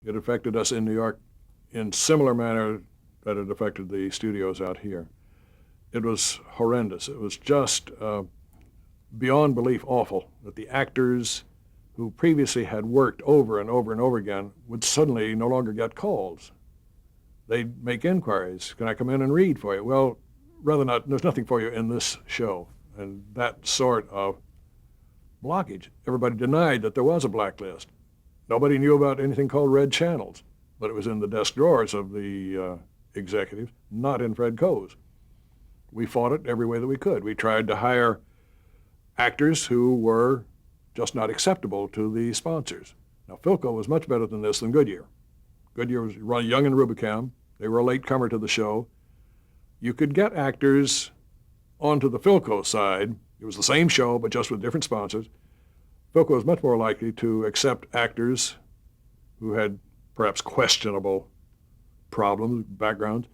It affected us in New York in similar manner that it affected the studios out here. It was horrendous. It was just beyond belief awful that the actors who previously had worked over and over and over again would suddenly no longer get calls. They'd make inquiries. Can I come in and read for you? Well, rather not. There's nothing for you in this show. And that sort of blockage. Everybody denied that there was a blacklist. Nobody knew about anything called red channels, but it was in the desk drawers of the executives, not in Fred Coe's. We fought it every way that we could. We tried to hire actors who were just not acceptable to the sponsors. Now, Philco was much better than this than Goodyear. Goodyear was run young and Rubicam. They were a latecomer to the show. You could get actors onto the Philco side. It was the same show, but just with different sponsors. Philco was much more likely to accept actors who had perhaps questionable problems, backgrounds.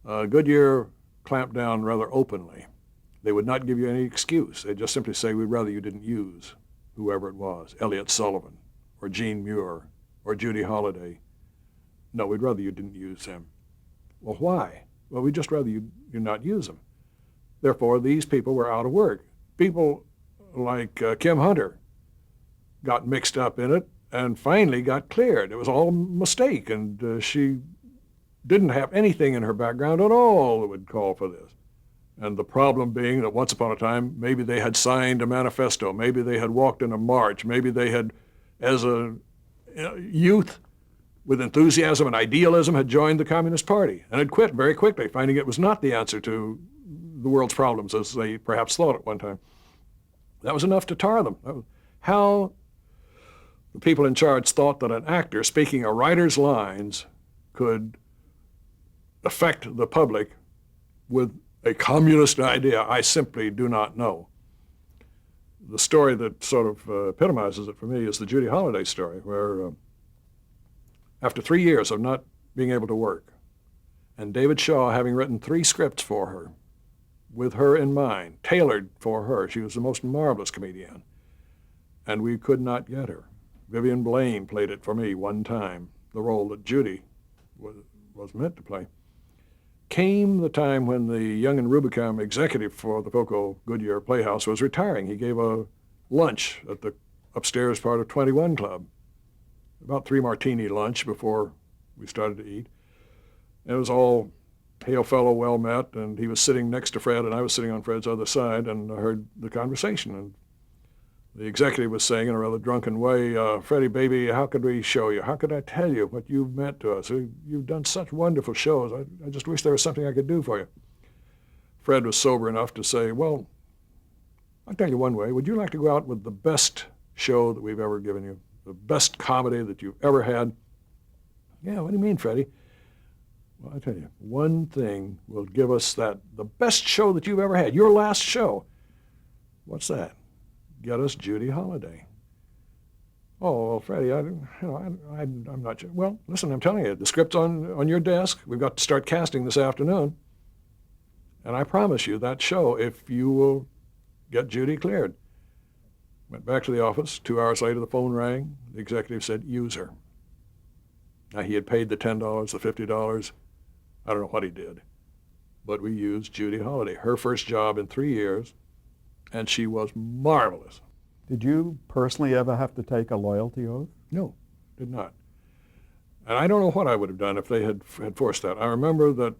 Goodyear clamped down rather openly. They would not give you any excuse. They'd just simply say, we'd rather you didn't use whoever it was, Elliot Sullivan, or Gene Muir, or Judy Holliday. No, we'd rather you didn't use him. Well, why? Well, we'd just rather you not use them. Therefore, these people were out of work. People like Kim Hunter got mixed up in it and finally got cleared. It was all a mistake, and she didn't have anything in her background at all that would call for this. And the problem being that once upon a time, maybe they had signed a manifesto, maybe they had walked in a march, maybe they had, as a youth with enthusiasm and idealism, had joined the Communist Party and had quit very quickly, finding it was not the answer to the world's problems as they perhaps thought at one time. That was enough to tar them. That was how the people in charge thought that an actor speaking a writer's lines could affect the public with a communist idea, I simply do not know. The story that sort of epitomizes it for me is the Judy Holliday story, where after 3 years of not being able to work, and David Shaw having written 3 scripts for her, with her in mind, tailored for her. She was the most marvelous comedian, and we could not get her. Vivian Blaine played it for me one time, the role that Judy was meant to play. Came the time when the Young and Rubicam executive for the Philco Goodyear Playhouse was retiring. He gave a lunch at the upstairs part of 21 Club, about 3 martini lunch before we started to eat. And it was all hail fellow, well met, and he was sitting next to Fred, and I was sitting on Fred's other side, and I heard the conversation. And the executive was saying in a rather drunken way, Freddie, baby, how could we show you? How could I tell you what you've meant to us? You've done such wonderful shows. I just wish there was something I could do for you. Fred was sober enough to say, well, I'll tell you one way. Would you like to go out with the best show that we've ever given you, the best comedy that you've ever had? Yeah, what do you mean, Freddie? Well, I tell you, one thing will give us that, the best show that you've ever had, your last show. What's that? Get us Judy Holliday. Oh, well, Freddie, I'm not sure. Well, listen, I'm telling you, the script's on your desk. We've got to start casting this afternoon. And I promise you that show, if you will get Judy cleared. Went back to the office. 2 hours later, the phone rang. The executive said, use her. Now, he had paid the $10, the $50. I don't know what he did. But we used Judy Holliday, her first job in 3 years, and she was marvelous. Did you personally ever have to take a loyalty oath? No, did not. And I don't know what I would have done if they had forced that. I remember that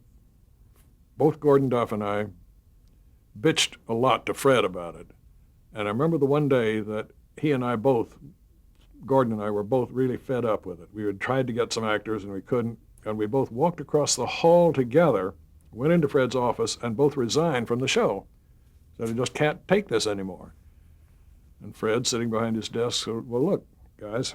both Gordon Duff and I bitched a lot to Fred about it. And I remember the one day that he and I both, Gordon and I, were both really fed up with it. We had tried to get some actors and we couldn't, and we both walked across the hall together, went into Fred's office, and both resigned from the show. Said, I just can't take this anymore. And Fred, sitting behind his desk, said, well, look, guys,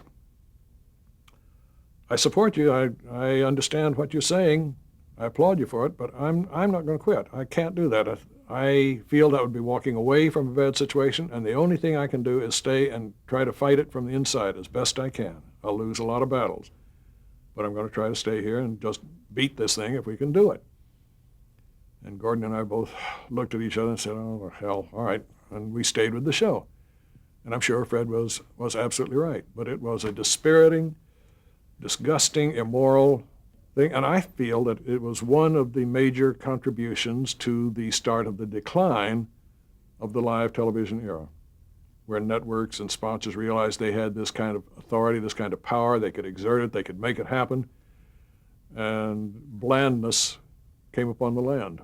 I support you. I understand what you're saying. I applaud you for it, but I'm not going to quit. I can't do that. I feel that would be walking away from a bad situation, and the only thing I can do is stay and try to fight it from the inside as best I can. I'll lose a lot of battles, but I'm going to try to stay here and just beat this thing if we can do it. And Gordon and I both looked at each other and said, oh, hell, all right. And we stayed with the show. And I'm sure Fred was absolutely right. But it was a dispiriting, disgusting, immoral thing, and I feel that it was one of the major contributions to the start of the decline of the live television era, where networks and sponsors realized they had this kind of authority, this kind of power, they could exert it, they could make it happen, and blandness came upon the land.